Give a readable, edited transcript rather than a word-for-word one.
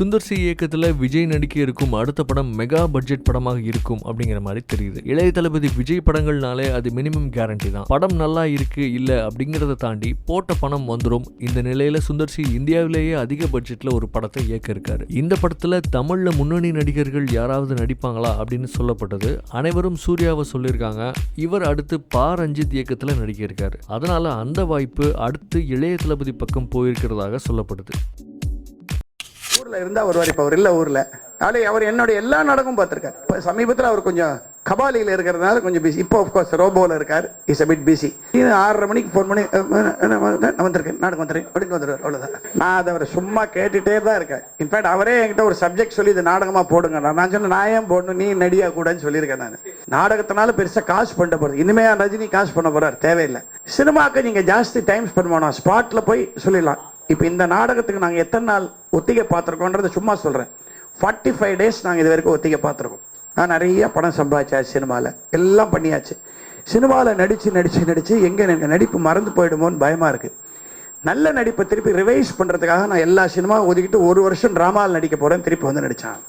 Sundar C இயக்கத்தில் விஜய் நடிக்க இருக்கும் அடுத்த படம் மெகா பட்ஜெட் படமாக இருக்கும் அப்படிங்கிற மாதிரி தெரியுது. இளைய தளபதி விஜய் படங்கள்னாலே அது மினிமம் கேரண்டி தான். படம் நல்லா இருக்கு இல்ல அப்படிங்கிறத தாண்டி போட்ட பணம் வந்துடும். இந்த நிலையில சுந்தர் சி இந்தியாவிலேயே அதிக பட்ஜெட்ல ஒரு படத்தை இயக்க இருக்காரு. இந்த படத்துல தமிழ்ல முன்னணி நடிகர்கள் யாராவது நடிப்பாங்களா அப்படின்னு சொல்லப்பட்டது. அனைவரும் சூர்யாவை சொல்லியிருக்காங்க. இவர் அடுத்து பா ரஞ்சித் இயக்கத்துல நடிக்க இருக்காரு. அதனால அந்த வாய்ப்பு அடுத்து இளைய தளபதி பக்கம் போயிருக்கிறதாக சொல்லப்படுது. ஊர்ல இருந்தா வருவார். இப்ப அவர் இல்ல ஊர்ல. அவர் என்னுடைய எல்லா நாடகமும் பார்த்திருக்காரு. இப்ப சமீபத்தில் அவர் கொஞ்சம் கபாலியில் இருக்கிறதுனால கொஞ்சம் பிஸி. இப்போ ஆஃப்கோர்ஸ் ரோபோவில் இருக்கார். Is a bit busy. 6:30 மணிக்கு ஃபோன் பண்ணி வந்திருக்கேன் நாடகம் வந்துடுறேன் அப்படின்னு வந்துடுவார். அவ்வளோதான். நான் அதை அவரை சும்மா கேட்டுகிட்டே தான் இருக்கேன். இன்ஃபேக்ட் அவரே என்கிட்ட ஒரு சப்ஜெக்ட் சொல்லி இது நாடகமாக போடுங்க. நான் சொன்னேன் நான் ஏன் போடணும், நீ நடியா கூடன்னு சொல்லியிருக்கேன். நான் நாடகத்தினால பெருசாக காசு பண்ண போகிறது. இனிமேல் ரஜினி காசு பண்ண போகிறார், தேவையில்லை. சினிமாவுக்கு நீங்கள் ஜாஸ்தி டைம் ஸ்பெண்ட் பண்ணணும். ஸ்பாட்டில் போய் சொல்லிடலாம். இப்போ இந்த நாடகத்துக்கு நாங்கள் எத்தனை நாள் ஒத்திகை பார்த்துருக்கோன்றதை சும்மா சொல்கிறேன். 45 days நாங்கள் இது வரைக்கும் ஒத்திகை பார்த்துருக்கோம். நான் நிறைய பணம் சம்பாதிச்சாச்சு. சினிமாவில் எல்லாம் பண்ணியாச்சு. சினிமாவில் நடித்து எங்கே எனக்கு நடிப்பு மறந்து போயிடுமோன்னு பயமாக இருக்குது. நல்ல நடிப்பை திருப்பி ரிவைஸ் பண்ணுறதுக்காக நான் எல்லா சினிமாவும் ஒதுக்கிட்டு 1 வருஷம் ட்ராமாவில் நடிக்க போகிறேன். திருப்பி வந்து நடித்தான்.